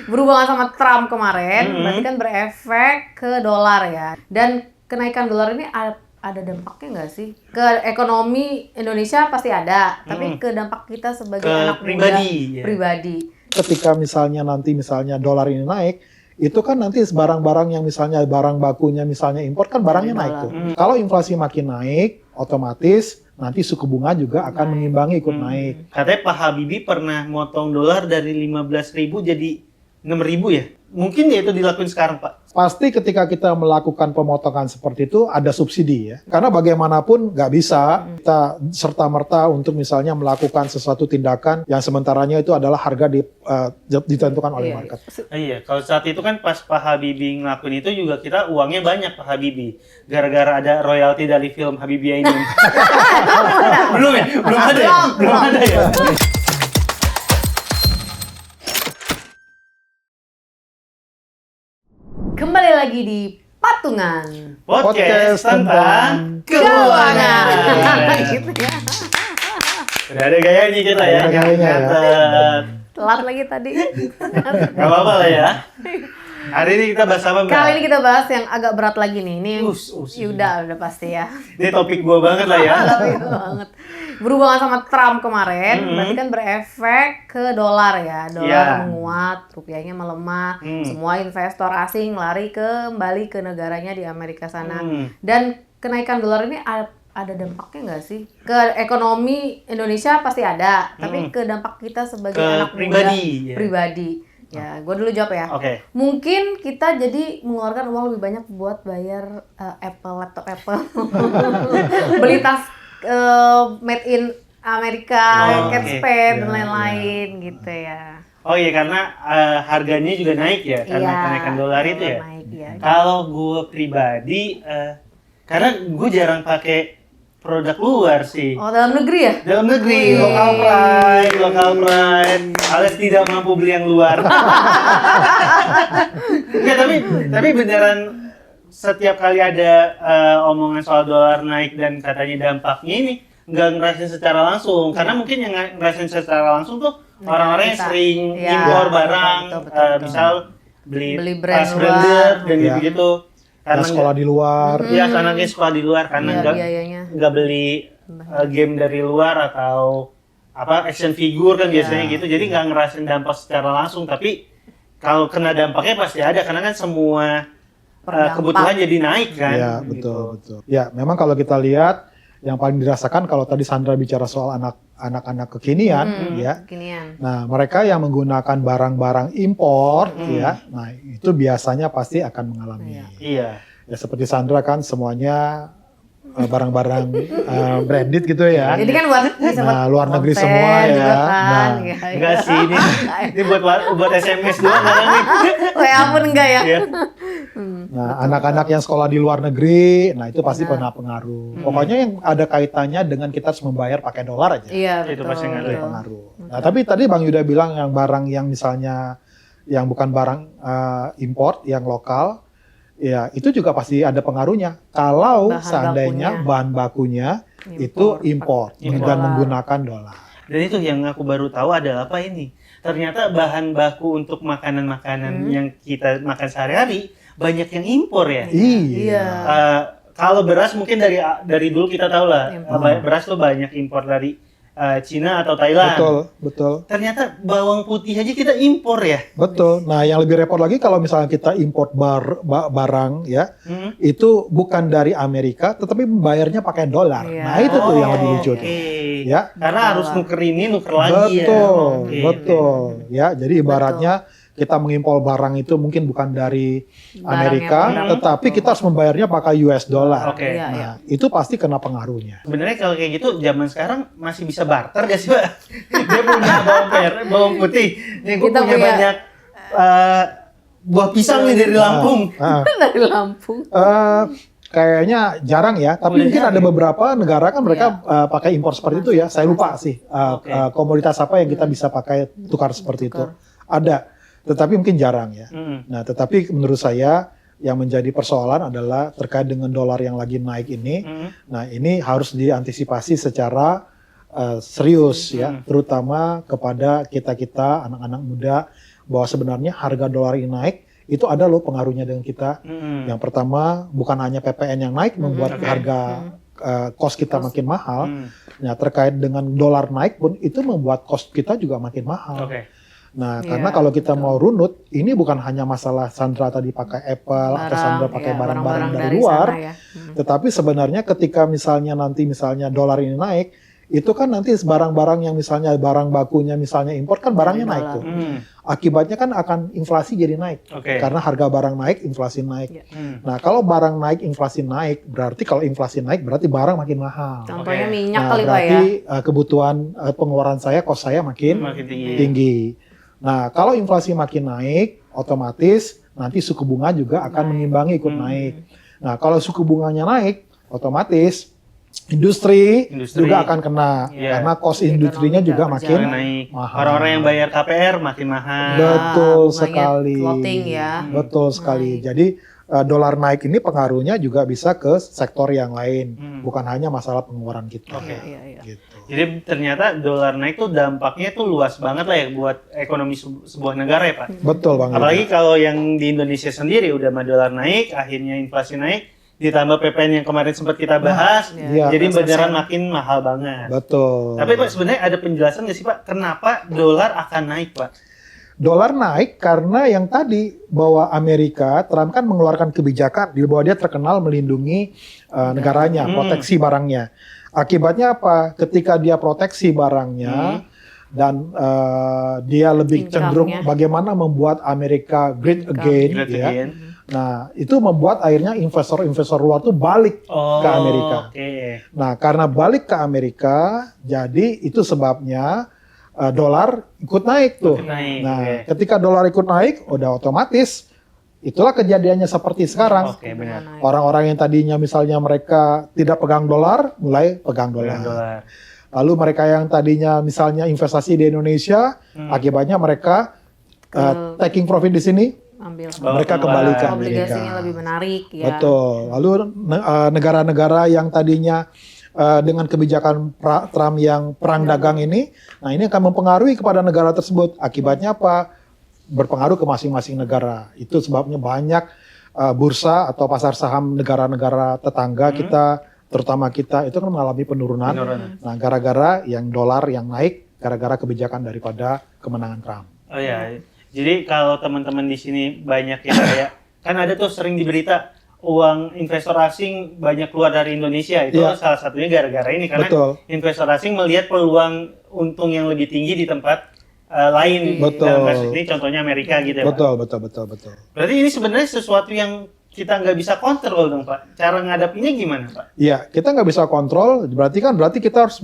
berhubungan sama Trump kemarin, berarti kan berefek ke dolar ya. Dan kenaikan dolar ini ada dampaknya nggak sih? Ke ekonomi Indonesia pasti ada, tapi ke dampak kita sebagai anak pribadi, muda, pribadi. Ketika misalnya dolar ini naik, itu kan nanti barang-barang yang misalnya barang bakunya misalnya impor kan barangnya naik tuh. Kalau inflasi makin naik, otomatis nanti suku bunga juga akan mengimbangi ikut naik. Katanya Pak Habibie pernah motong dolar dari 15.000 jadi 6.000 ya? Mungkin ya itu dilakuin sekarang, Pak? Pasti ketika kita melakukan pemotongan seperti itu ada subsidi ya. Karena bagaimanapun nggak bisa kita serta-merta untuk misalnya melakukan sesuatu tindakan yang sementaranya itu adalah harga ditentukan oleh market. Iya, kalau saat itu kan pas Pak Habibie ngelakuin itu juga kita uangnya banyak Pak Habibie. Gara-gara ada royalti dari film Habibie ini. Belum ya? Belum ada ya? Belum ada ya? Kembali lagi di Patungan Podcast tentang Keuangan. Gitu ya. Udah ada gayanya kita ya. Ada gayanya ya. Telat lagi tadi. Gak apa-apa lah ya. Hari ini kita bahas apa, Mbak? Kali ini kita bahas yang agak berat lagi nih. Ini udah pasti ya. Ini topik gua banget lah ya. Topik banget. Berhubungan sama Trump kemarin, berarti kan berefek ke dolar ya. Dolar menguat, rupiahnya melemah. Semua investor asing lari kembali ke negaranya di Amerika sana. Dan kenaikan dolar ini ada dampaknya nggak sih? Ke ekonomi Indonesia pasti ada, tapi ke dampak kita sebagai anak muda, pribadi. Ya, gue dulu jawab ya. Mungkin kita jadi mengeluarkan uang lebih banyak buat bayar laptop Apple, beli tas made in Amerika, Catspan dan lain-lain gitu ya. Oh iya, karena harganya juga naik ya, karena kenaikan dolar itu ya. Naik, ya. Kalau gue pribadi, karena gue jarang pakai produk luar sih. Oh, dalam negeri ya? Dalam negeri, local pride, alias tidak mampu beli yang luar. Enggak, tapi beneran setiap kali ada omongan soal dolar naik dan katanya dampaknya ini nggak ngerasain secara langsung. Karena mungkin yang ngerasain secara langsung tuh orang-orang yang sering impor barang, misal beli branded dan gitu-gitu. Karena sekolah di luar. Iya, anaknya sekolah di luar karena nggak beli game dari luar atau action figure kan biasanya gitu. Jadi nggak ngerasain dampak secara langsung. Tapi kalau kena dampaknya pasti ada karena kan semua kebutuhan jadi naik kan. Iya, betul. Ya, memang kalau kita lihat yang paling dirasakan kalau tadi Sandra bicara soal anak-anak kekinian ya. Nah, mereka yang menggunakan barang-barang impor ya. Nah, itu biasanya pasti akan mengalami. Iya. Ya seperti Sandra kan semuanya barang-barang branded gitu ya. Jadi kan buat luar negeri semua ya. Kan, enggak sih ini buat SMS doang kan nih. WA pun enggak ya. Nah, anak-anak yang sekolah di luar negeri, nah itu pasti pernah pengaruh. Pokoknya yang ada kaitannya dengan kita harus membayar pakai dolar aja. Iya, itu pasti pengaruh. Nah, tapi tadi Bang Yuda bilang yang barang yang misalnya yang bukan barang import, yang lokal, ya itu juga pasti ada pengaruhnya. Kalau seandainya bahan bakunya itu import dan menggunakan dolar. Dan itu yang aku baru tahu adalah apa ini? Ternyata bahan baku untuk makanan-makanan yang kita makan sehari-hari banyak yang impor ya. Iya. Kalau beras mungkin dari dulu kita tahu lah beras tuh banyak impor dari Cina atau Thailand. Betul. Ternyata bawang putih aja kita impor ya. Betul. Nah, yang lebih repot lagi kalau misalnya kita import barang ya, itu bukan dari Amerika, tetapi membayarnya pakai dolar. Nah, itu tuh yang lebih lucu tuh. Ya. Karena harus nuker ini, nuker lagi Betul. Ya, jadi ibaratnya kita mengimpor barang itu mungkin bukan dari Amerika, tetapi kita harus membayarnya pakai US dollar. Nah, itu pasti kena pengaruhnya. Sebenarnya kalau kayak gitu, zaman sekarang masih bisa barter gak sih, Pak? Dia punya bawang putih. Nih, gue punya banyak buah pisang nih dari Lampung. Dari Lampung. Kayaknya jarang ya, tapi mungkin ada beberapa negara kan mereka pakai impor seperti itu ya. Saya lupa sih komoditas apa yang kita bisa pakai tukar seperti itu. Ada. Tetapi mungkin jarang ya. Nah, tetapi menurut saya yang menjadi persoalan adalah terkait dengan dolar yang lagi naik ini. Nah, ini harus diantisipasi secara serius ya, terutama kepada kita-kita anak-anak muda bahwa sebenarnya harga dolar ini naik, itu ada loh pengaruhnya dengan kita. Yang pertama, bukan hanya PPN yang naik membuat harga cost kita makin mahal. Nah, terkait dengan dolar naik pun itu membuat cost kita juga makin mahal. Nah, karena kalau kita mau runut, ini bukan hanya masalah Sandra tadi pakai Apple atau Sandra pakai barang-barang dari luar, tetapi sebenarnya ketika misalnya dolar ini naik, itu kan nanti barang-barang yang misalnya barang bakunya misalnya impor kan barangnya naik tuh. Akibatnya kan akan inflasi jadi naik. Karena harga barang naik, inflasi naik. Nah, kalau barang naik, inflasi naik, berarti kalau inflasi naik berarti barang makin mahal. Contohnya minyak nah, kali Pak ya. berarti kebutuhan pengeluaran saya, cost saya makin tinggi. Nah, kalau inflasi makin naik, otomatis nanti suku bunga juga akan mengimbangi ikut naik. Nah, kalau suku bunganya naik, otomatis industri juga akan kena karena cost industrinya juga makin mahal. Orang-orang yang bayar KPR makin mahal. Betul sekali. Floating ya. Betul sekali. Jadi dolar naik ini pengaruhnya juga bisa ke sektor yang lain, bukan hanya masalah pengeluaran kita. Gitu. Jadi ternyata dolar naik tuh dampaknya tuh luas banget lah ya buat ekonomi sebuah negara ya Pak. Betul banget. Apalagi kalau yang di Indonesia sendiri udah mah dolar naik, akhirnya inflasi naik, ditambah PPN yang kemarin sempat kita bahas, jadi beneran makin mahal banget. Betul. Tapi Pak sebenarnya ada penjelasan nggak sih Pak, kenapa dolar akan naik Pak? Dolar naik karena yang tadi bahwa Trump kan mengeluarkan kebijakan di bawah dia terkenal melindungi negaranya, proteksi barangnya. Akibatnya apa? Ketika dia proteksi barangnya dan dia lebih cenderung bagaimana membuat Amerika great again. Nah, itu membuat akhirnya investor-investor luar tuh balik ke Amerika. Nah, karena balik ke Amerika, jadi itu sebabnya dolar ikut naik tuh. Nah, ketika dolar ikut naik, udah otomatis itulah kejadiannya seperti sekarang. Orang-orang yang tadinya misalnya mereka tidak pegang dolar, mulai pegang dolar. Lalu mereka yang tadinya misalnya investasi di Indonesia, akibatnya mereka taking profit di sini, mereka kembali ke Amerika. Obligasinya lebih menarik ya. Betul. Lalu negara-negara yang tadinya dengan kebijakan Trump yang perang dagang ini, nah ini akan mempengaruhi kepada negara tersebut. Akibatnya apa? Berpengaruh ke masing-masing negara. Itu sebabnya banyak bursa atau pasar saham negara-negara tetangga kita, terutama kita, itu kan mengalami penurunan. Nah, gara-gara yang dolar yang naik, gara-gara kebijakan daripada kemenangan Trump. Oh ya. Jadi kalau teman-teman di sini banyak yang kayak, kan ada tuh sering diberita uang investor asing banyak keluar dari Indonesia, itu salah satunya gara-gara ini karena investor asing melihat peluang untung yang lebih tinggi di tempat lain. Dalam kasus ini contohnya Amerika gitu ya Betul. Berarti ini sebenarnya sesuatu yang kita nggak bisa kontrol dong Pak. Cara ngadapinnya gimana Pak? Iya, kita nggak bisa kontrol, berarti kita harus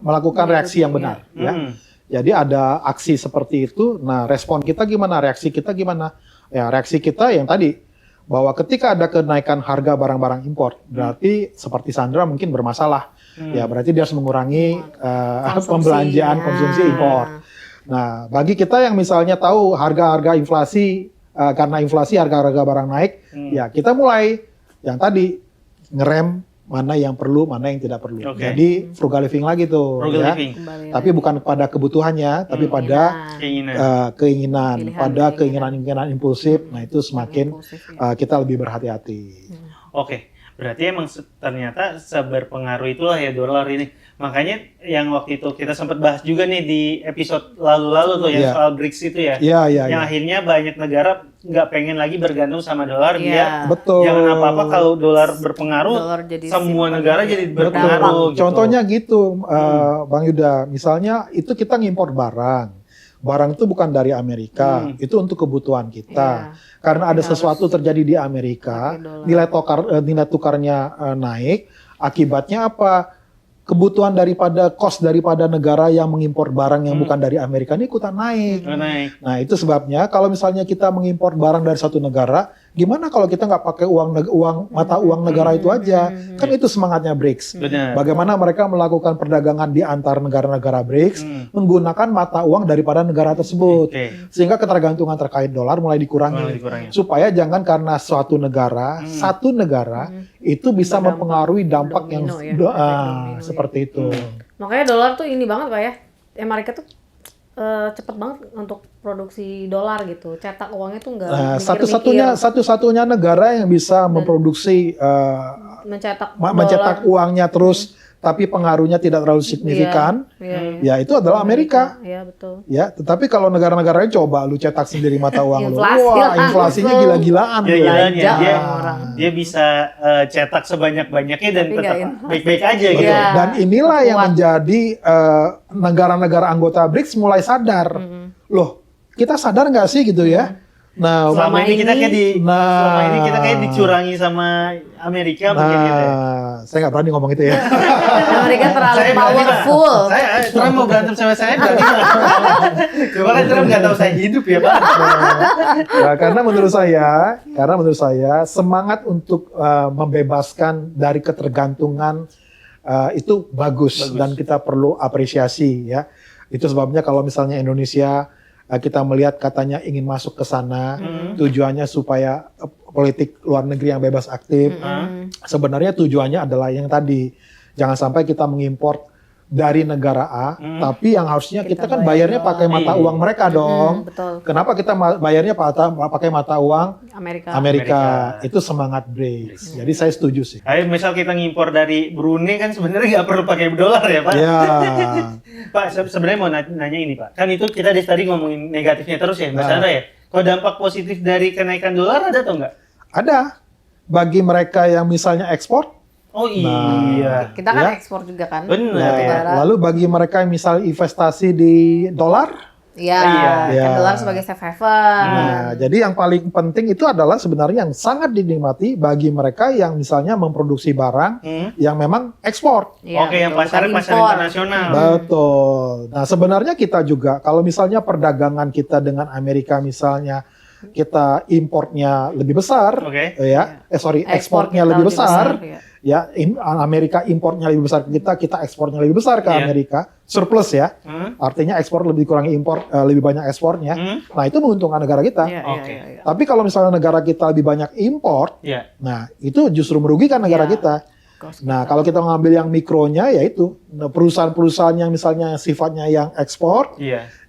melakukan reaksi yang benar. Ya. Jadi ada aksi seperti itu, nah respon kita gimana, reaksi kita gimana? Ya reaksi kita yang tadi, bahwa ketika ada kenaikan harga barang-barang impor, berarti seperti Sandra mungkin bermasalah. Ya berarti dia harus mengurangi pembelanjaan konsumsi impor. Nah bagi kita yang misalnya tahu harga-harga inflasi, karena inflasi harga-harga barang naik, ya kita mulai yang tadi ngerem mana yang perlu, mana yang tidak perlu. Jadi frugal living lagi tuh, ya. Tapi bukan pada kebutuhannya, tapi pada keinginan, pada keinginan impulsif. Nah itu semakin kita lebih berhati-hati. Berarti emang ternyata seberpengaruh itulah ya dolar ini. Makanya yang waktu itu kita sempat bahas juga nih di episode lalu-lalu tuh yang soal BRICS itu ya. Yang akhirnya banyak negara nggak pengen lagi bergantung sama dolar, biar jangan apa-apa kalau dolar berpengaruh, semua negara jadi berpengaruh. Contohnya gitu, Bang Yuda, misalnya itu kita ngimpor barang itu bukan dari Amerika, itu untuk kebutuhan kita. Karena ada sesuatu terjadi di Amerika, nilai tukarnya naik, akibatnya apa? Kebutuhan cost daripada negara yang mengimpor barang yang bukan dari Amerika ini ikutan naik. Nah itu sebabnya kalau misalnya kita mengimpor barang dari satu negara, gimana kalau kita nggak pakai mata uang negara itu aja? Kan itu semangatnya BRICS. Bagaimana mereka melakukan perdagangan di antar negara-negara BRICS menggunakan mata uang daripada negara tersebut, sehingga ketergantungan terkait dolar mulai dikurangi. Supaya jangan karena satu negara itu bisa mempengaruhi dampak yang seperti itu. Makanya dolar tuh ini banget Pak ya. Amerika tuh cepet banget untuk produksi dolar gitu. Cetak uangnya tuh nggak satu-satunya negara yang bisa memproduksi mencetak mencetak uangnya terus tapi pengaruhnya tidak terlalu signifikan, ya itu adalah Amerika. Iya betul. Ya, tetapi kalau negara-negara lain coba lu cetak sendiri mata uang lu, Inflasi wah inflasinya gila-gilaan. Dia bisa cetak sebanyak-banyaknya dan tapi tetap nggak baik-baik aja Betul. gitu. Dan inilah yang menjadi negara-negara anggota BRICS mulai sadar, loh kita sadar nggak sih gitu ya? Nah, selama ini kita kayak dicurangi sama Amerika mungkin gitu ya. Saya nggak berani ngomong itu ya. Amerika terlalu powerful. Trump mau berantem sama saya berarti. Coba kan Trump nggak tahu saya hidup ya Pak. Nah, karena menurut saya semangat untuk membebaskan dari ketergantungan itu bagus dan kita perlu apresiasi ya. Itu sebabnya kalau misalnya Indonesia kita melihat katanya ingin masuk ke sana, tujuannya supaya politik luar negeri yang bebas aktif. Sebenarnya tujuannya adalah yang tadi, jangan sampai kita mengimpor dari negara A, tapi yang harusnya kita kan bayarnya pakai mata uang mereka dong. Betul. Kenapa kita bayarnya pakai mata uang Amerika? Itu semangat BRICS. Jadi saya setuju sih. Kayak misal kita ngimpor dari Brunei kan sebenarnya nggak perlu pakai dolar ya Pak. Ya. Pak sebenarnya mau nanya ini Pak. Kan itu kita dari tadi ngomongin negatifnya terus ya Mas Chandra ya. Kalau dampak positif dari kenaikan dolar ada atau enggak? Ada. Bagi mereka yang misalnya ekspor. Oh iya. Kita kan ekspor juga kan. Benar. Lalu bagi mereka yang misal investasi di dolar. Iya. Kan dolar sebagai safe haven. Nah, jadi yang paling penting itu adalah sebenarnya yang sangat dinikmati bagi mereka yang misalnya memproduksi barang yang memang ekspor. Ya, yang pasar internasional. Betul. Nah, sebenarnya kita juga kalau misalnya perdagangan kita dengan Amerika misalnya kita importnya lebih besar, ekspornya lebih besar. Ya, Amerika importnya lebih besar ke kita ekspornya lebih besar ke Amerika, surplus ya. Artinya ekspor lebih kurangi impor, lebih banyak ekspornya. Nah, itu menguntungkan negara kita. Tapi kalau misalnya negara kita lebih banyak impor, nah itu justru merugikan negara kita. Nah, kalau kita mengambil yang mikronya, yaitu perusahaan-perusahaan yang misalnya sifatnya yang ekspor,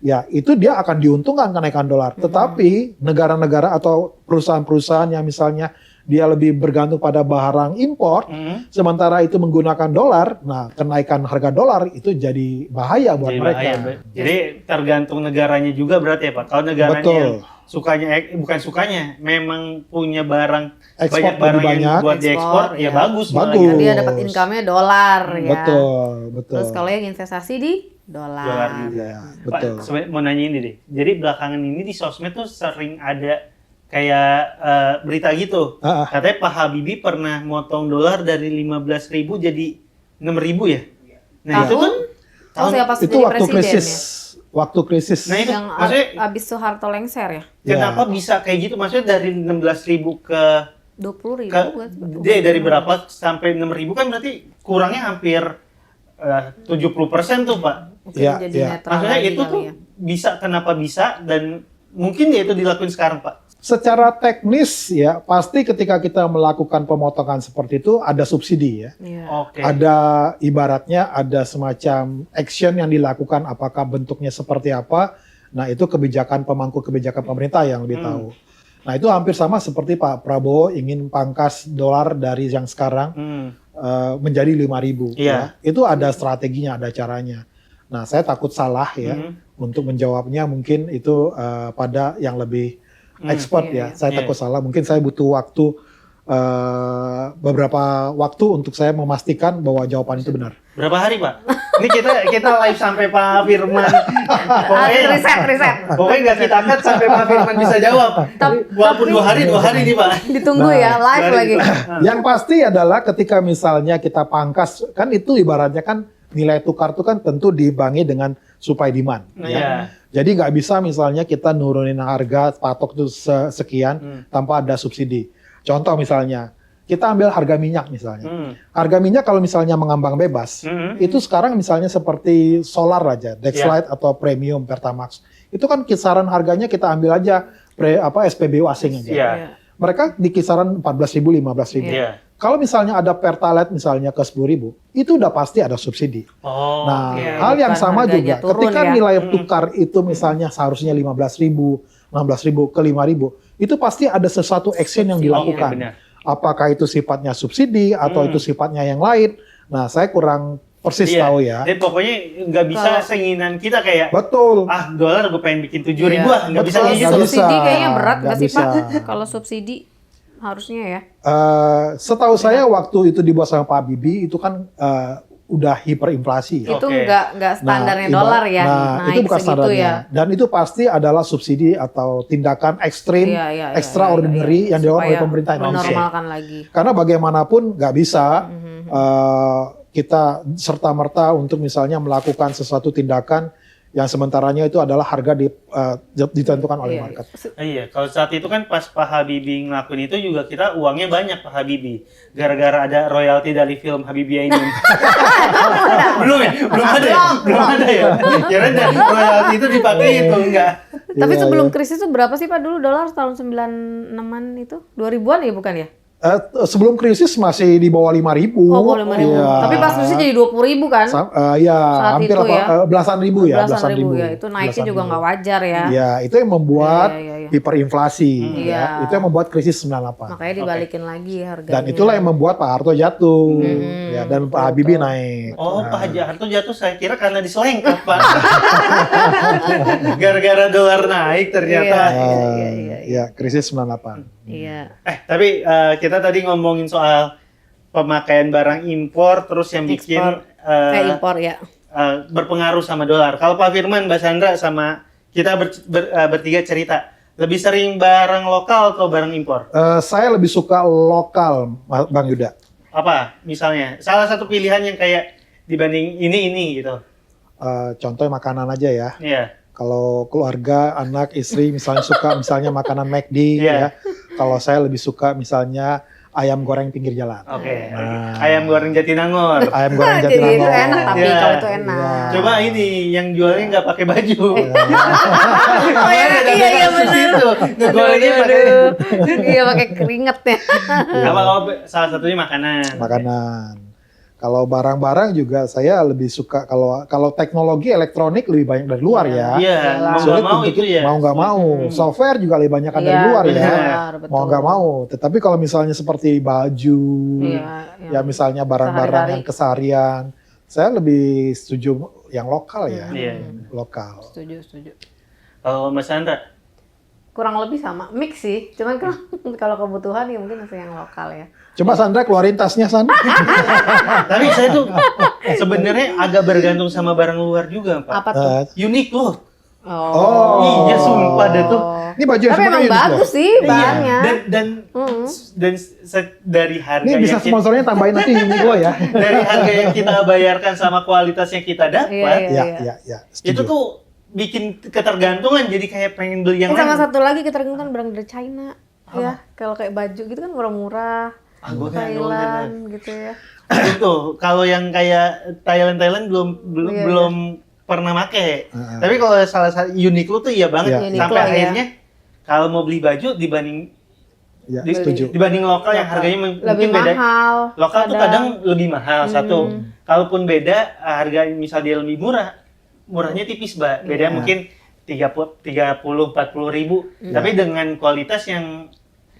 ya itu dia akan diuntungkan kenaikan dolar. Tetapi negara-negara atau perusahaan-perusahaan yang misalnya dia lebih bergantung pada barang impor, sementara itu menggunakan dolar, nah kenaikan harga dolar itu jadi bahaya buat mereka. Jadi tergantung negaranya juga berarti ya Pak. Kalau negaranya yang bukan sukanya, memang punya barang ekspor banyak barang yang buat diekspor, ya bagus. Dia dapat income-nya dolar ya. Betul. Terus kalau yang investasi di dolar juga. Betul. Pak, mau nanya ini deh. Jadi belakangan ini di sosmed tuh sering ada kayak berita gitu. Katanya Pak Habibie pernah motong dolar dari 15.000 jadi 6.000 ya. Nah, itu kan itu waktu krisis. Waktu krisis. Nah, itu yang maksudnya abis Soeharto lengser ya. Kenapa bisa kayak gitu? Maksudnya dari 16.000 ke 20.000 dari berapa sampai 6.000 kan berarti kurangnya hampir 70% tuh, Pak. Maksudnya itu tuh bisa, kenapa bisa, dan mungkin ya itu dilakuin sekarang, Pak? Secara teknis ya, pasti ketika kita melakukan pemotongan seperti itu ada subsidi ya. Ada ibaratnya ada semacam action yang dilakukan, apakah bentuknya seperti apa. Nah, itu kebijakan pemangku kebijakan pemerintah yang lebih tahu. Nah, itu hampir sama seperti Pak Prabowo ingin pangkas dolar dari yang sekarang menjadi 5.000 ya. Itu ada strateginya, ada caranya. Nah, saya takut salah ya untuk menjawabnya, mungkin itu pada yang lebih expert ya. Saya takut salah. Mungkin saya butuh waktu beberapa waktu untuk saya memastikan bahwa jawaban itu benar. Berapa hari, Pak? Ini kita live sampai Pak Firman. Riset. Pokoknya nggak kita angkat sampai Pak Firman bisa jawab. Walaupun 2 hari nih, Pak. Ditunggu ya, live lagi. Yang pasti adalah ketika misalnya kita pangkas, kan itu ibaratnya kan nilai tukar itu kan tentu diimbangi dengan supply demand. Ya. Jadi nggak bisa misalnya kita nurunin harga patok itu sekian tanpa ada subsidi. Contoh misalnya, kita ambil harga minyak misalnya. Harga minyak kalau misalnya mengambang bebas, itu sekarang misalnya seperti solar aja, Dexlite atau Premium Pertamax. Itu kan kisaran harganya kita ambil aja SPBU asing aja. Mereka di kisaran 14.000, 15.000. Kalau misalnya ada Pertalite misalnya ke 10.000, itu udah pasti ada subsidi. Oh, Nah, oke. hal yang Bukan sama harganya juga, turun ketika ya. nilai tukar itu misalnya seharusnya 15.000, 16.000 ke 5.000, itu pasti ada sesuatu action yang Subsidi, dilakukan. benar. Apakah itu sifatnya subsidi atau itu sifatnya yang lain? Nah, saya kurang persis Iya. tahu ya. Jadi pokoknya nggak bisa Kalau- seinginan kita kayak Betul. dolar gue pengen bikin 7.000, Iya. nggak bisa Betul, kayak gitu. nggak bisa. Subsidi kayaknya berat Nggak nggak sih Pak? bisa. Kalau subsidi harusnya ya. Setahu saya waktu itu dibuat sama Pak Habibie itu kan udah hiperinflasi ya. Itu Oke. nggak standarnya iba- dolar ya. Nah, naik itu bukan segitu standarnya. ya. Dan itu pasti adalah subsidi atau tindakan ekstrim, Iya, iya, iya, extraordinary iya. yang dilakukan oleh Supaya pemerintah Indonesia. menormalkan lagi. Karena bagaimanapun nggak bisa Mhm. kita serta-merta untuk misalnya melakukan sesuatu tindakan yang sementaranya itu adalah harga ditentukan oleh Iya, market. Iya, kalau saat itu kan pas Pak Habibie ngelakuin itu juga kita uangnya banyak Pak Habibie. Gara-gara ada royalti dari film Habibie Ainun. Belum ya? Belum ada ya? Belum ada ya? Kira ada royalti itu dipakai itu enggak. Tapi Iya, sebelum iya. krisis itu berapa sih Pak dulu dolar tahun 96-an itu? 2000-an ya bukan ya? Sebelum krisis masih di bawah 5.000. Oh, boleh 5.000. Iya. Tapi pas krisis jadi 20.000 kan? Ya, Saat hampir itu ya. belasan ribu ya. Belasan ribu ya. Itu naiknya Belasan juga ribu. nggak wajar ya. Ya, itu yang membuat Iya, iya, iya. hiperinflasi. Iya. Ya. Itu yang membuat krisis 98. Makanya dibalikin lagi harganya. Dan itulah yang membuat Pak Harto jatuh. Ya, dan Pak Habibie naik. Oh, Nah, Pak Haji Harto jatuh saya kira karena diselengkap, Pak. Gara-gara dolar naik ternyata. Iya. Ya, krisis 98. Iya. Tapi kita tadi ngomongin soal pemakaian barang impor terus yang bikin Ekspor. Impor ya. berpengaruh sama dolar. Kalau Pak Firman, Mbak Sandra sama kita bertiga cerita, lebih sering barang lokal atau barang impor? Saya lebih suka lokal, Bang Yuda. Apa misalnya? Salah satu pilihan yang kayak dibanding ini gitu. Contohnya makanan aja ya. Iya. Kalau keluarga, anak, istri misalnya suka misalnya makanan McD Iya. ya. Kalau saya lebih suka misalnya ayam goreng pinggir jalan. Oke. Nah. Ayam goreng Jatinangor. Ayam goreng Jadi Jatinangor. itu enak tapi Iya. kalau itu enak. Iya. Coba ini yang jualnya nggak pakai baju. Oh iya iya benar. Ngegorengnya pakai. Iya pakai keringet ya. Apa salah satunya makanan. Makanan. Kalau barang-barang juga saya lebih suka kalau teknologi elektronik lebih banyak dari luar ya. Iya, mau nggak Sulit mau untuk itu ya. mau nggak mau. Software juga lebih banyak dari Iya, luar ya. benar, betul. Mau nggak mau. Tetapi kalau misalnya seperti baju, Iya, ya misalnya barang-barang sehari-hari. yang keseharian, saya lebih setuju yang lokal ya. Iya. Lokal. Setuju. Kalau Mas Sandra, Kurang lebih sama, mix sih. Cuman kalau kebutuhan ya mungkin masih yang lokal ya. Coba Sandra keluarin tasnya, San. tapi saya tuh sebenarnya agak bergantung sama barang luar juga, Pak. Apa tuh? Unik loh. Oh. Iya, sumpah deh tuh. Ini baju yang Tapi emang sebenarnya unik loh. bagus sih bahannya. Iya, dan dari harga Ini bisa yang sponsornya tambahin nanti Uniqlo ya. dari harga yang kita bayarkan sama kualitas yang kita dapat, Iya. Ya. itu Setuju. tuh bikin ketergantungan jadi kayak pengen beli yang Sama lain. satu lagi kita kan barang dari China. Ya, kalau kayak baju gitu kan murah-murah. Gua nggak tahu, Thailand gitu ya. Itu kalau yang kayak Thailand Iya, belum pernah make. Tapi kalau salah satu Uniqlo tuh iya banget. Iya. Uniqlo, Sampai ya. akhirnya kalau mau beli baju dibanding Ya, setuju. dibanding lokal yang harganya Lebih mungkin beda. mahal. Lokal tuh kadang lebih mahal satu. Kalaupun beda harga misal dia lebih murah, murahnya tipis, Mbak. Beda mungkin 30-40 ribu. Tapi dengan kualitas yang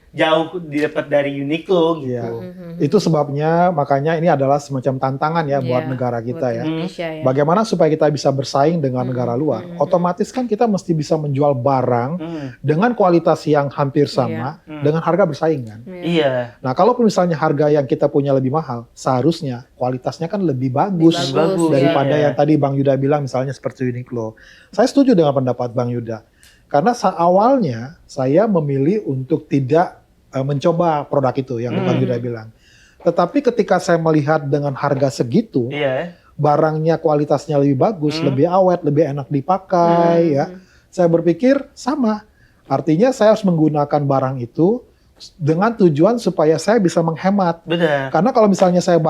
jauh didapat dari Uniqlo gitu. Iya. Itu sebabnya makanya ini adalah semacam tantangan ya buat Iya, negara kita buat ya. Indonesia ya. Bagaimana supaya kita bisa bersaing dengan negara luar? Otomatis kan kita mesti bisa menjual barang dengan kualitas yang hampir sama dengan harga bersaing kan. Iya. Nah, kalau misalnya harga yang kita punya lebih mahal, seharusnya kualitasnya kan lebih bagus, Bagus, daripada iya. yang tadi Bang Yuda bilang misalnya seperti Uniqlo. Saya setuju dengan pendapat Bang Yuda. Karena awalnya saya memilih untuk tidak mencoba produk itu yang Bang Yuda bilang. Tetapi ketika saya melihat dengan harga segitu, Iya. barangnya kualitasnya lebih bagus, lebih awet, lebih enak dipakai ya. Saya berpikir sama. Artinya saya harus menggunakan barang itu dengan tujuan supaya saya bisa menghemat. Benar. Karena kalau misalnya saya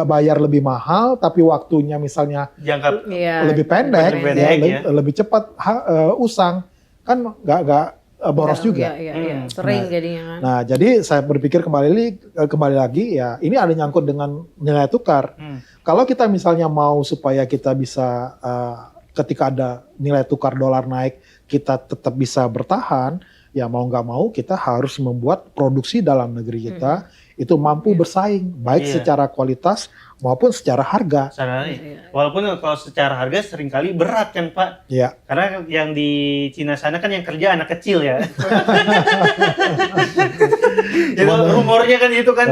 bayar lebih mahal tapi waktunya misalnya Jangka Iya. lebih pendek, lebih ya, pendek, ya. lebih cepat usang, kan nggak boros juga. Iya. Sering jadinya kan. Nah, jadi saya berpikir kembali lagi ya, ini ada nyangkut dengan nilai tukar. Kalau kita misalnya mau supaya kita bisa ketika ada nilai tukar dolar naik, kita tetap bisa bertahan, ya mau nggak mau kita harus membuat produksi dalam negeri kita itu mampu bersaing, baik secara kualitas maupun secara harga. Walaupun kalau secara harga seringkali berat kan Pak. Iya. Karena yang di Cina sana kan yang kerja anak kecil ya. Jadi umurnya kan itu kan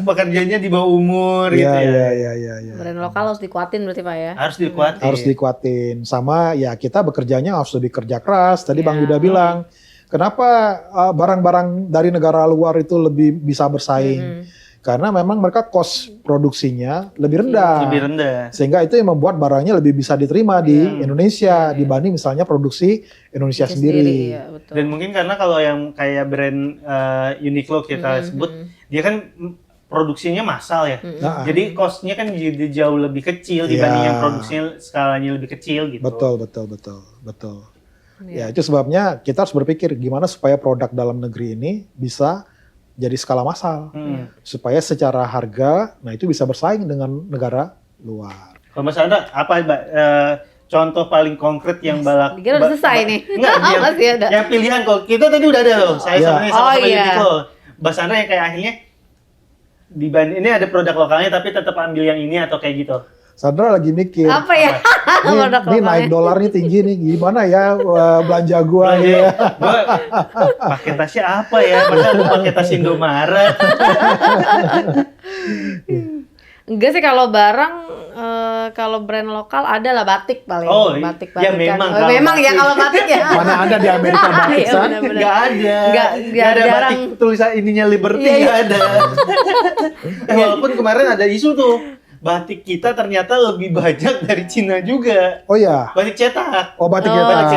pekerjaannya di bawah umur gitu ya. Iya. Brand lokal harus dikuatin berarti Pak ya. Harus dikuatin. Harus dikuatin. Sama ya kita bekerjanya harus lebih kerja keras. Tadi Bang Yuda bilang, kenapa barang-barang dari negara luar itu lebih bisa bersaing? Karena memang mereka cost produksinya lebih rendah. Lebih rendah. Sehingga itu yang membuat barangnya lebih bisa diterima di Indonesia dibanding misalnya produksi Indonesia sendiri. Iya, betul. Dan mungkin karena kalau yang kayak brand Uniqlo kita sebut, dia kan produksinya massal ya. Jadi cost-nya kan jadi jauh lebih kecil dibanding yang produksinya skalanya lebih kecil gitu. Betul. Ya itu sebabnya kita harus berpikir gimana supaya produk dalam negeri ini bisa jadi skala massal. Supaya secara harga, nah itu bisa bersaing dengan negara luar. Kalau Mas Andra, apa Mbak contoh paling konkret yang Dikira udah selesai nih. Enggak, Masih ada. yang pilihan kok. Kita tadi udah ada loh. Saya sebenarnya sama-sama Uniqlo. Mas Andra yang kayak akhirnya dibanding ini ada produk lokalnya tapi tetap ambil yang ini atau kayak gitu. Sandra lagi mikir. Apa ya? Ini naik dolarnya tinggi nih, gimana ya belanja gua ya? Gua pakai tasnya apa ya? Masa aku pakai tas Indomaret? Enggak sih kalau barang kalau brand lokal ada lah batik paling. Batik ya memang. Memang ya kalau batik ya. Mana ada di Amerika batik San? Nggak ada. Nggak ada jarang. batik tulisan ininya Liberty nggak ada. Walaupun kemarin ada isu tuh. Batik kita ternyata lebih banyak dari Cina juga. Oh ya. Batik cetak. Oh batik cetak.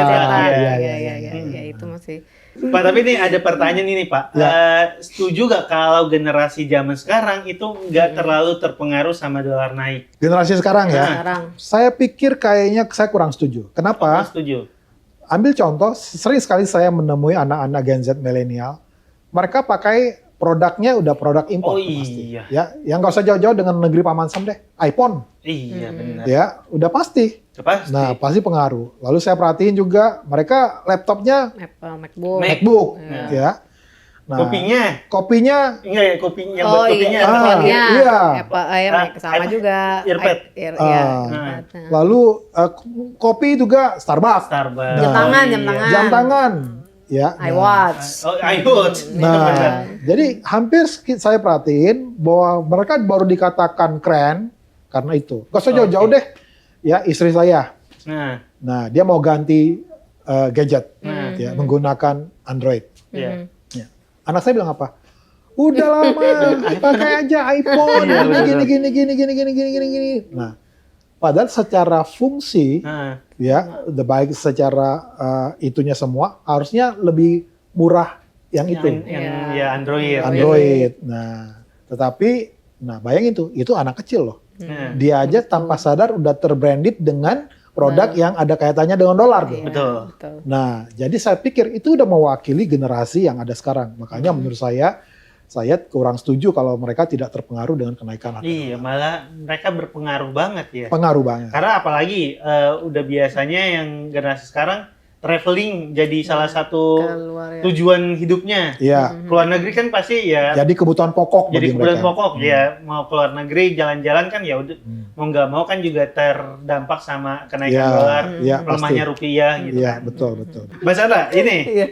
Iya itu masih. Pak, tapi ini ada pertanyaan ini Pak. Setuju gak kalau generasi zaman sekarang itu nggak terlalu terpengaruh sama dolar naik? Generasi sekarang ya? Saya pikir kayaknya saya kurang setuju. Kenapa? Setuju. Ambil contoh, sering sekali saya menemui anak-anak Gen Z milenial. Mereka pakai produknya udah produk impor pasti. Ya, yang nggak usah jauh-jauh dengan negeri Paman Sam deh, iPhone. Iya benar. Ya, udah pasti. Nah, pasti pengaruh. Lalu saya perhatiin juga mereka laptopnya MacBook. Ya. Nah, kopinya enggak ya, kopinya sama juga. Earpad. Lalu kopi juga Starbucks. Jam tangan. Ya, iWatch. Nah, jadi hampir saya perhatiin bahwa mereka baru dikatakan keren karena itu. Gak usah jauh-jauh deh. Ya, istri saya. Nah, dia mau ganti gadget, ya, menggunakan Android. Ya. Anak saya bilang apa? Udah lama, pakai aja iPhone. Gini. Nah, padahal secara fungsi, ya, baik secara itunya semua harusnya lebih murah yang itu. Android. Nah, tetapi, bayangin itu anak kecil loh. Dia aja tanpa sadar udah terbranded dengan produk yang ada kaitannya dengan dolar. Betul. Nah, jadi saya pikir itu udah mewakili generasi yang ada sekarang. Makanya menurut saya kurang setuju kalau mereka tidak terpengaruh dengan kenaikan harga. Iya, malah mereka berpengaruh banget ya. Pengaruh banget. Karena apalagi udah biasanya yang generasi sekarang traveling jadi salah satu tujuan hidupnya. Iya. Keluar negeri kan pasti ya. Jadi kebutuhan pokok. Jadi kebutuhan pokok ya. Mau keluar negeri jalan-jalan kan ya udah mau nggak mau kan juga terdampak sama kenaikan dolar, melemahnya rupiah gitu. Iya, kan. betul. Mas Andra, ini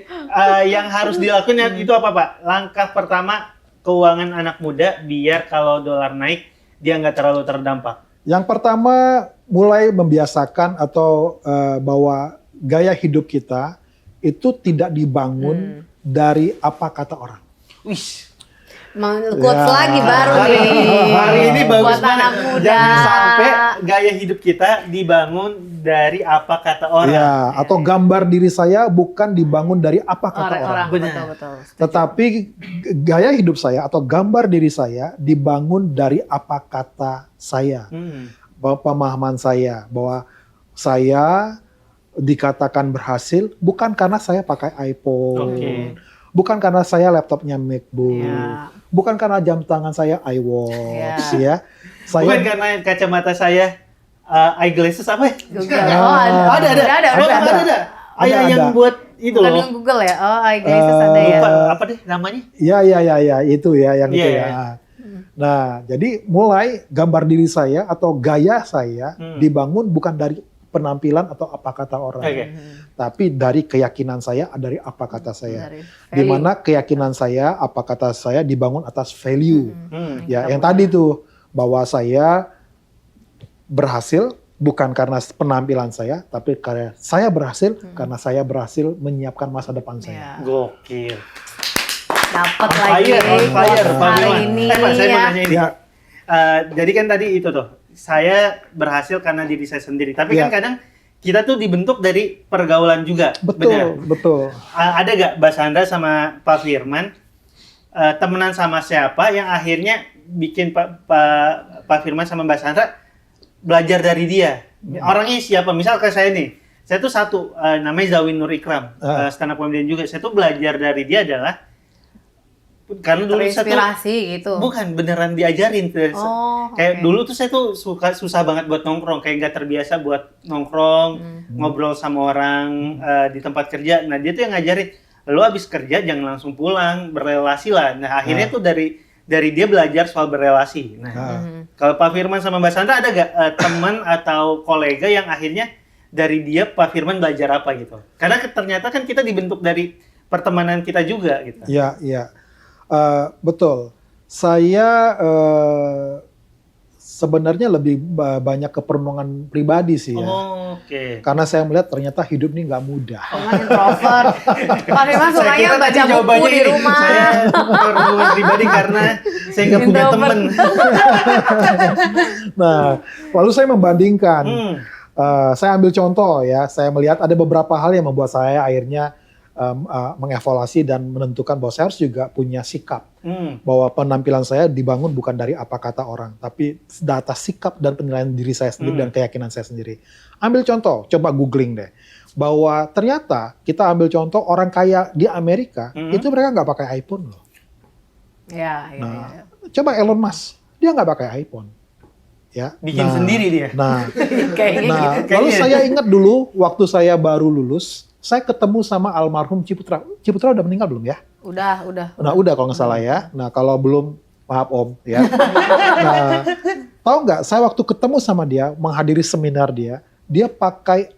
yang harus dilakukan itu apa Pak? Langkah pertama keuangan anak muda biar kalau dolar naik dia nggak terlalu terdampak. Yang pertama mulai membiasakan atau bahwa gaya hidup kita itu tidak dibangun dari apa kata orang. Wih, quotes lagi baru nih. Hari ini bagus buat anak muda. Jangan sampai gaya hidup kita dibangun dari apa kata orang. Ya, atau gambar diri saya bukan dibangun dari apa kata orang. Betul. Tetapi gaya hidup saya atau gambar diri saya dibangun dari apa kata saya. Bahwa pemahaman saya bahwa saya dikatakan berhasil bukan karena saya pakai iPhone, Oke. bukan karena saya laptopnya MacBook, Ya. bukan karena jam tangan saya iWatch, ya. Bukan Saya karena kacamata saya eyeglasses apa ya? Google. Oh, ada. Ada. Oh, Ada. ada. Ada. Yang buat itu Bukan loh. yang Google ya? Oh, eyeglasses ada ya. Lupa apa deh namanya? ya itu ya yang itu Iya, ya. iya. Nah, jadi mulai gambar diri saya atau gaya saya dibangun bukan dari penampilan atau apa kata orang, Oke. tapi dari keyakinan saya, dari apa kata saya. Dari Di mana keyakinan saya, apa kata saya dibangun atas value. Ya, yang tadi tuh bahwa saya berhasil bukan karena penampilan saya, tapi karena saya berhasil karena saya berhasil menyiapkan masa depan saya. Ya. Gokil. Dapat On lagi fire, on fire, Pak hari Firman. ini Pak, saya mau ya. nanya ini. Ya. Jadi kan tadi itu tuh, saya berhasil karena diri saya sendiri. Tapi kan Ya. kadang kita tuh dibentuk dari pergaulan juga. Benar? Betul. Ada gak Mbak Sandra sama Pak Firman temenan sama siapa yang akhirnya bikin Pak Firman sama Mbak Sandra belajar dari dia? Orangnya siapa? Misal kayak saya nih, saya tuh satu namanya Zawin Nur Ikram, stand up comedian juga. Saya tuh belajar dari dia adalah karena dulu saya tuh Terinspirasi gitu. bukan beneran diajarin tuh. Oh, Kayak oke. dulu tuh saya tuh susah banget buat nongkrong, kayak nggak terbiasa buat nongkrong, ngobrol sama orang di tempat kerja. Nah dia tuh yang ngajarin, lo abis kerja jangan langsung pulang, berrelasi lah. Nah akhirnya tuh dari dia belajar soal berrelasi. Nah kalau Pak Firman sama Mbak Sandra ada gak teman atau kolega yang akhirnya dari dia Pak Firman belajar apa gitu? Karena ternyata kan kita dibentuk dari pertemanan kita juga gitu. Ya. Betul. Saya sebenarnya lebih banyak ke perenungan pribadi sih ya. Oh, oke. Karena saya melihat ternyata hidup ini nggak mudah. Pemain introvert. Pak Firman Saya sukanya kira baca tadi buku jawabannya di ini. rumah. Saya perenungan pribadi karena saya nggak punya Introvert. teman. Nah, lalu saya membandingkan. Saya ambil contoh ya. Saya melihat ada beberapa hal yang membuat saya akhirnya mengevaluasi dan menentukan bahwa saya harus juga punya sikap. Bahwa penampilan saya dibangun bukan dari apa kata orang, tapi data sikap dan penilaian diri saya sendiri dan keyakinan saya sendiri. Ambil contoh, coba googling deh. Bahwa ternyata kita ambil contoh orang kaya di Amerika, itu mereka nggak pakai iPhone loh. Ya. Nah, coba Elon Musk, dia nggak pakai iPhone. Ya, Bikin sendiri dia. Nah, Kayaknya gitu. lalu saya ingat dulu waktu saya baru lulus, saya ketemu sama almarhum Ciputra. Ciputra udah meninggal belum ya? Udah. Nah, udah kalau nggak salah ya. Nah, kalau belum, maaf Om ya. Nah, tahu nggak? Saya waktu ketemu sama dia, menghadiri seminar dia pakai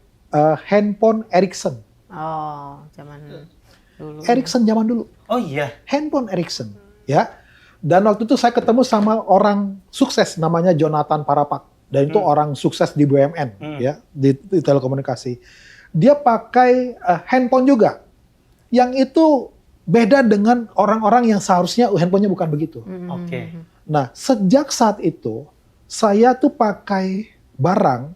handphone Ericsson. Oh, zaman dulu. Ericsson zaman dulu. Oh iya. Handphone Ericsson, ya. Dan waktu itu saya ketemu sama orang sukses namanya Jonathan Parapak. Dan itu orang sukses di BUMN, ya, di telekomunikasi. Dia pakai handphone juga. Yang itu beda dengan orang-orang yang seharusnya handphonenya bukan begitu. Oke. Nah, sejak saat itu, saya tuh pakai barang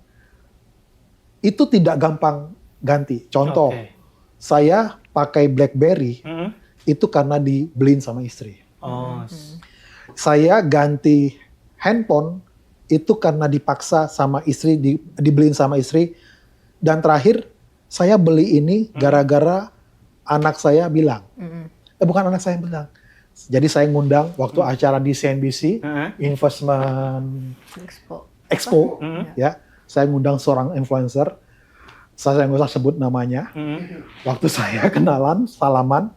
itu tidak gampang ganti. Contoh, Oke. saya pakai BlackBerry Mm-mm. itu karena dibeliin sama istri. Oh. Saya ganti handphone itu karena dipaksa sama istri, dibeliin sama istri. Dan terakhir, saya beli ini gara-gara anak saya bilang. Bukan anak saya yang bilang. Jadi saya ngundang waktu acara di CNBC, Investment Expo, ya. Saya ngundang seorang influencer. Saya nggak usah sebut namanya. Waktu saya kenalan, salaman,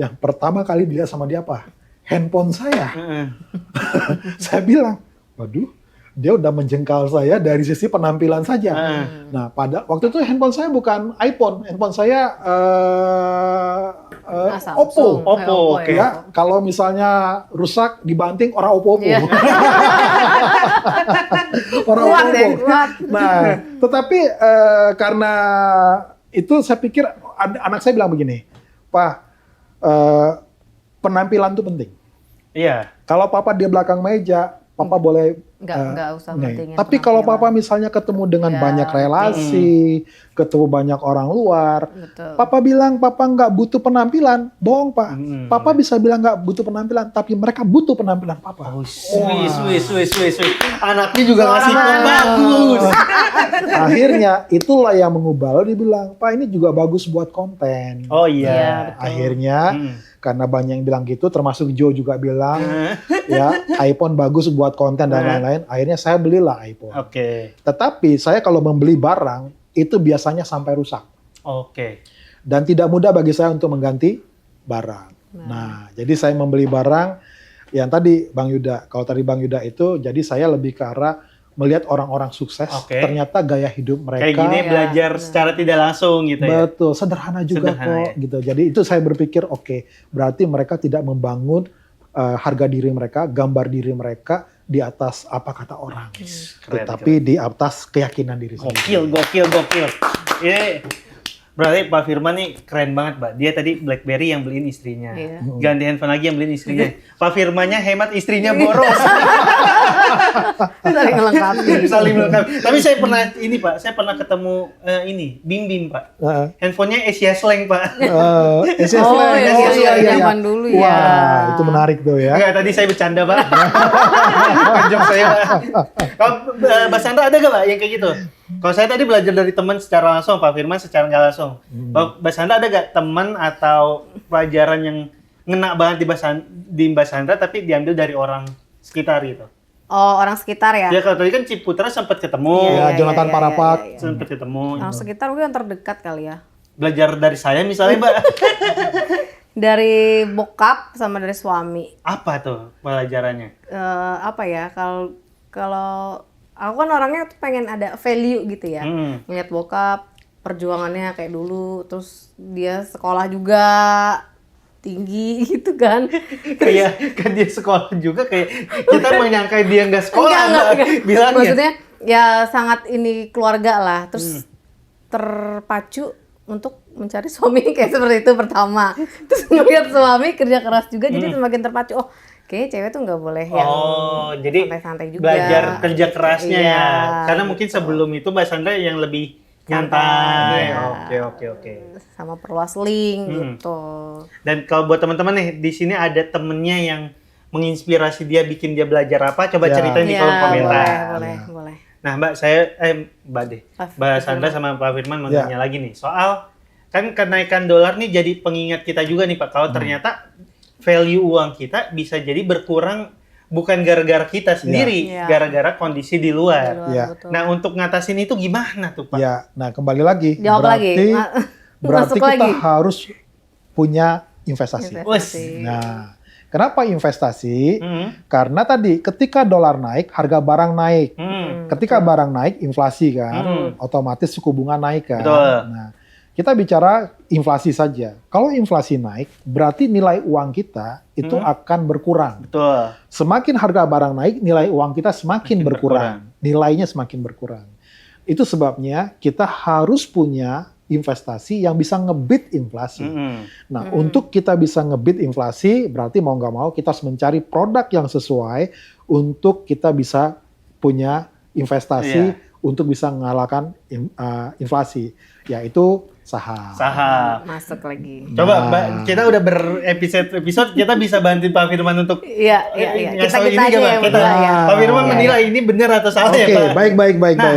yang pertama kali dilihat sama dia apa? Handphone saya. Saya bilang, waduh, dia udah menjengkal saya dari sisi penampilan saja. Nah, pada waktu itu handphone saya bukan iPhone, handphone saya Oppo. Oppo, oke. Ya, kalau misalnya rusak dibanting orang Oppo. Iya. Orang Kuat Oppo. ya, kuat. Nah, tetapi karena itu saya pikir anak saya bilang begini, Pak, penampilan itu penting. Iya. Kalau papa di belakang meja, papa boleh nggak usah pentingin Tapi kalau papa penampilan. misalnya ketemu dengan Ya, banyak relasi, ketemu banyak orang luar, Betul. papa bilang papa nggak butuh penampilan, bohong pak. Hmm. Papa bisa bilang nggak butuh penampilan, tapi mereka butuh penampilan papa. Oh, Swiss. Anaknya juga ngasih tip bagus. Akhirnya itulah yang mengubah. Lalu dibilang, pak ini juga bagus buat konten. Oh Iya, iya. betul. Akhirnya Hmm. karena banyak yang bilang gitu, termasuk Joe juga bilang, ya iPhone bagus buat konten dan lain-lain. Akhirnya saya belilah iPhone. Oke. Tetapi saya kalau membeli barang itu biasanya sampai rusak Oke. dan tidak mudah bagi saya untuk mengganti barang. Nah, jadi saya membeli barang yang tadi Bang Yuda. Kalau tadi Bang Yuda itu, jadi saya lebih ke arah melihat orang-orang sukses. Oke. Ternyata gaya hidup mereka Kayak gini Iya, belajar benar. secara tidak langsung gitu ya. betul sederhana juga Sederhana, kok ya. gitu. Jadi itu saya berpikir oke, berarti mereka tidak membangun harga diri mereka, gambar diri mereka di atas apa kata orang, Keren, tetapi di atas keyakinan diri sendiri. Gokil. Ini berarti Pak Firman nih keren banget, Pak. Dia tadi BlackBerry yang beliin istrinya. Iya. Ganti handphone lagi yang beliin istrinya. Pak Firmannya hemat, istrinya boros. Saling melengkapi. Saling melengkapi. Tapi saya pernah ini, Pak. Saya pernah ketemu ini, Bim Bim, Pak. Handphonenya Asia Slang, Pak. SS Oh, Land. iya, zaman dulu ya. Wah, itu menarik tuh ya. Enggak, tadi saya bercanda, Pak. Jok saya, Pak. Kalau Mbak Sandra ada nggak, Pak, yang kayak gitu? Kalau saya tadi belajar dari teman secara langsung, Pak Firman secara nggak langsung. Kalau Mbak Sandra ada nggak teman atau pelajaran yang ngena banget di Mbak Sandra tapi diambil dari orang sekitar gitu? Oh, orang sekitar ya? Ya kalau tadi kan Ciputra sempat ketemu, Iya, Jonathan Parapat. sempat ketemu. Orang sekitar mungkin yang terdekat kali ya. Belajar dari saya misalnya, Mbak. Dari bokap sama dari suami. Apa tuh pelajarannya? Apa ya, kalau aku kan orangnya tuh pengen ada value gitu ya. Ngeliat bokap perjuangannya kayak dulu, terus dia sekolah juga tinggi gitu kan. Kayak kan dia sekolah juga, kayak kita menyangka dia nggak sekolah, Enggak. bilangnya. Maksudnya ya sangat ini keluarga lah, terus terpacu untuk mencari suami kayak seperti itu pertama. Terus ngeliat suami kerja keras juga, jadi semakin terpacu. Oh, kayaknya cewek tuh nggak boleh yang jadi santai-santai juga. belajar kerja kerasnya Iya, ya. Karena gitu. mungkin sebelum itu Mbak Sandra yang lebih Santai, nyantai. iya. Oke. Sama perluas link gitu. Dan kalau buat teman-teman nih, di sini ada temennya yang menginspirasi dia, bikin dia belajar apa? Coba Ya. ceritain di Iya, kolom komentar. boleh. Nah, Mbak Mbak deh. Pak Mbak Sandra sama Pak Firman mau Ya. tanya lagi nih soal kan kenaikan dolar nih jadi pengingat kita juga nih, Pak. Kalau ternyata value uang kita bisa jadi berkurang bukan gara-gara kita sendiri, Iya. gara-gara kondisi di luar. Ya. Betul. Nah, untuk ngatasin itu gimana tuh, Pak? Ya, nah kembali lagi. Jawab lagi. Berarti Masuk kita lagi. harus punya investasi. Investasi. Nah, kenapa investasi? Hmm. Karena tadi ketika dolar naik, harga barang naik. Hmm. Ketika barang naik, inflasi kan, otomatis suku bunga naik kan. Betul. Nah, kita bicara inflasi saja. Kalau inflasi naik, berarti nilai uang kita itu akan berkurang. Betul. Semakin harga barang naik, nilai uang kita semakin berkurang. Nilainya semakin berkurang. Itu sebabnya kita harus punya investasi yang bisa ngebit inflasi. Nah, untuk kita bisa ngebit inflasi, berarti mau nggak mau kita harus mencari produk yang sesuai untuk kita bisa punya investasi untuk bisa mengalahkan inflasi, yaitu saham. Masuk lagi. Coba Mbak, kita udah episode kita bisa bantuin Pak Firman untuk Iya. ngasih Kita ini aja nggak, Pak? yang Kita, berdua ya. Pak Firman Iya, menilai ini benar atau salah ya, Oke, Pak? baik. Nah,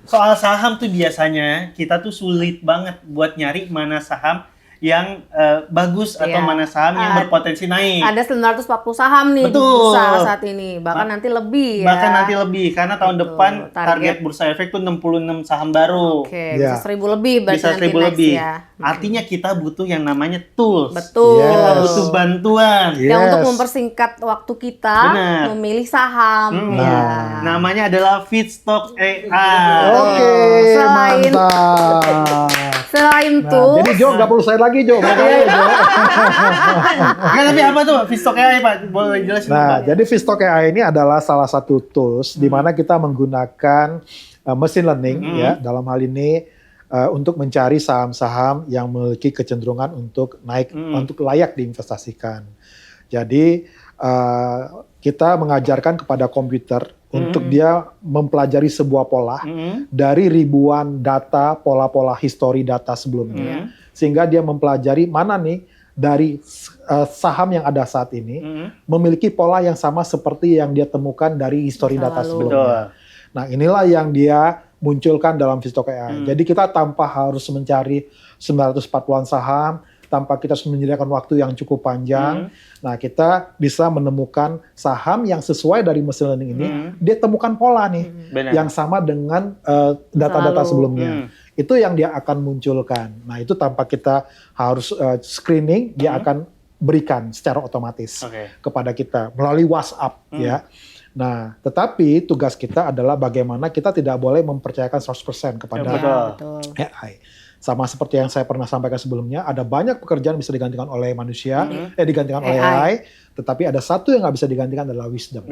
soal saham tuh biasanya kita tuh sulit banget buat nyari mana saham yang bagus atau Iya. mana saham yang berpotensi naik. Ada 940 saham nih di Betul. bursa saat ini, bahkan nanti lebih ya. Bahkan nanti lebih, karena tahun Betul. depan target Target. Bursa Efek tuh 66 saham baru. Oke, Ya. bisa 1000 lebih berarti Bisa nanti 1000 next lebih. ya. Artinya kita butuh yang namanya tools. Betul. Kita Yes. butuh bantuan. Yang untuk Yes. mempersingkat waktu kita Benar. memilih saham. Hmm. Ya. Namanya adalah Feedstock AI. Oke, Selain- mantap. Selain Nah, tools, jadi Jo nggak perlu saya lagi Jo. Makanya, Jo. Nggak, tapi apa tuh Feedstock AI, Pak? Boleh jelasin, Nah, Pak? jadi Feedstock AI ini adalah salah satu tools di mana kita menggunakan machine learning ya dalam hal ini untuk mencari saham-saham yang memiliki kecenderungan untuk naik, untuk layak diinvestasikan. Jadi kita mengajarkan kepada komputer untuk dia mempelajari sebuah pola dari ribuan data, pola-pola histori data sebelumnya. Sehingga dia mempelajari mana nih dari saham yang ada saat ini memiliki pola yang sama seperti yang dia temukan dari histori data sebelumnya. Nah, inilah yang dia munculkan dalam Vistock AI. Jadi kita tanpa harus mencari 940-an saham, tanpa kita harus menyediakan waktu yang cukup panjang, nah kita bisa menemukan saham yang sesuai dari machine learning ini, dia temukan pola nih, yang sama dengan data-data sebelumnya. Itu yang dia akan munculkan. Nah itu tanpa kita harus screening, dia akan berikan secara otomatis kepada kita melalui WhatsApp ya. Nah, tetapi tugas kita adalah bagaimana kita tidak boleh mempercayakan 100% kepada AI. Sama seperti yang saya pernah sampaikan sebelumnya, ada banyak pekerjaan bisa digantikan oleh manusia, digantikan oleh AI, tetapi ada satu yang nggak bisa digantikan adalah wisdom.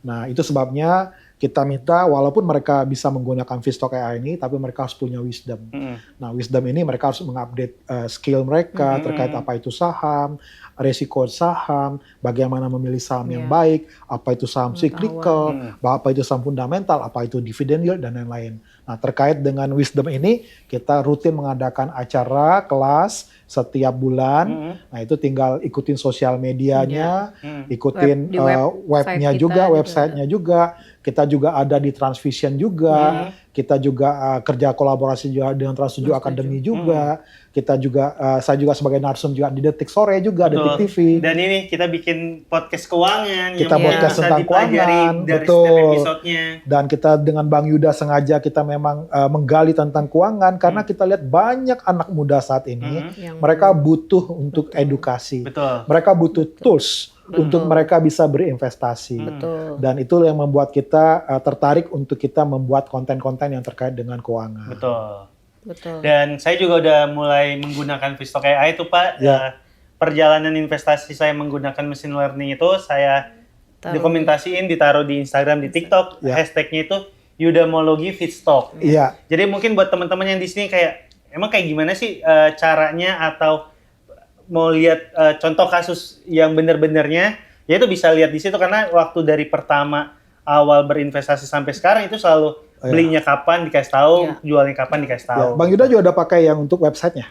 Nah, itu sebabnya kita minta walaupun mereka bisa menggunakan Vistock AI ini, tapi mereka harus punya wisdom. Nah, wisdom ini mereka harus mengupdate skill mereka terkait apa itu saham, resiko saham, bagaimana memilih saham yang baik, apa itu saham cyclical, apa itu saham fundamental, apa itu dividend yield, dan lain-lain. Nah, terkait dengan wisdom ini, kita rutin mengadakan acara, kelas, setiap bulan. Nah, itu tinggal ikutin sosial medianya, ikutin webnya juga, websitenya juga. Kita juga ada di Transvision juga. Kita juga kerja kolaborasi juga dengan Trans7 Academy juga. Kita juga, saya juga sebagai narsum juga di Detik Sore juga, Detik TV. Dan ini kita bikin podcast keuangan. Kita podcast tentang keuangan, dari setiap episodenya. Dan kita dengan Bang Yuda sengaja kita memang menggali tentang keuangan karena kita lihat banyak anak muda saat ini mereka butuh untuk edukasi. Mereka butuh tools untuk mereka bisa berinvestasi. Dan itu yang membuat kita tertarik untuk kita membuat konten-konten yang terkait dengan keuangan. Dan saya juga udah mulai menggunakan Vistock AI itu Pak. Perjalanan investasi saya menggunakan machine learning itu saya dokumentasiin, ditaruh di Instagram, di TikTok. Hashtagnya itu Udamologi Vistock. Jadi mungkin buat teman-teman yang di sini kayak emang kayak gimana sih caranya atau mau lihat contoh kasus yang benar-benarnya, ya itu bisa lihat di situ karena waktu dari pertama awal berinvestasi sampai sekarang itu selalu belinya kapan dikasih tahu, jualnya kapan dikasih tahu. Bang Yuda juga udah pakai yang untuk websitenya?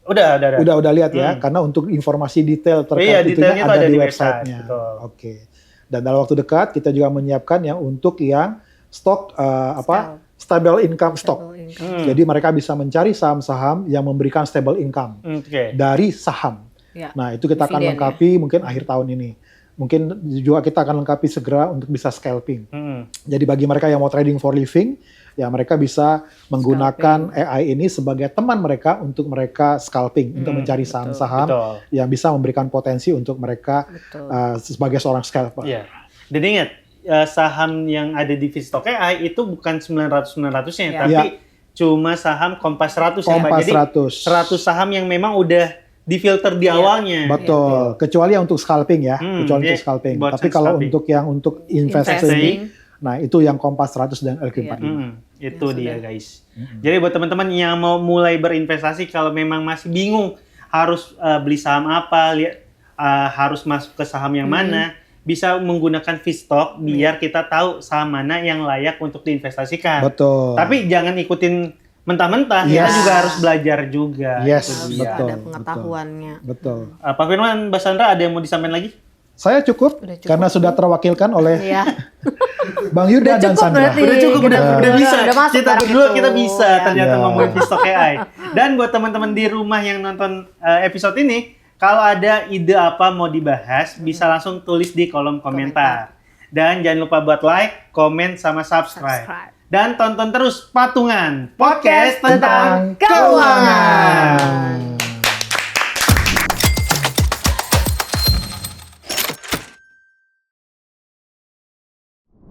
Udah lihat ya, karena untuk informasi detail terkait itunya ada di websitenya. Oke. Dan dalam waktu dekat kita juga menyiapkan yang untuk yang stok stable income stock. Jadi mereka bisa mencari saham-saham yang memberikan stable income dari saham. Nah itu kita akan lengkapi mungkin akhir tahun ini. Mungkin juga kita akan lengkapi segera untuk bisa scalping. Jadi bagi mereka yang mau trading for living, ya mereka bisa menggunakan AI ini sebagai teman mereka untuk mereka scalping, untuk mencari saham-saham yang bisa memberikan potensi untuk mereka sebagai seorang scalper. Dan ingat, saham yang ada di Vistock AI itu bukan 900-900-nya, tapi cuma saham Kompas 100 ya Pak. Jadi 100 saham yang memang udah difilter di awalnya. Betul. Kecuali yang untuk scalping ya, untuk scalping. Tapi kalau untuk yang untuk investing, nah itu yang Kompas 100 dan LQ45. Itu dia guys. Jadi buat teman-teman yang mau mulai berinvestasi, kalau memang masih bingung harus beli saham apa, harus masuk ke saham yang mana, bisa menggunakan Vistock biar kita tahu saham mana yang layak untuk diinvestasikan. Tapi jangan ikutin mentah-mentah, kita juga harus belajar juga. Ada pengetahuannya. Pak Firman, Mbak Sandra, ada yang mau disampaikan lagi? Saya cukup karena sudah terwakilkan oleh Bang Yuda dan Sandra. Udah cukup, udah bisa. Kita berdua kita bisa ternyata ngomongin Vistock AI. Dan buat teman-teman di rumah yang nonton episode ini, kalau ada ide apa mau dibahas, bisa langsung tulis di kolom komentar. Dan jangan lupa buat like, komen, sama subscribe. Dan tonton terus Patungan, podcast tentang keuangan.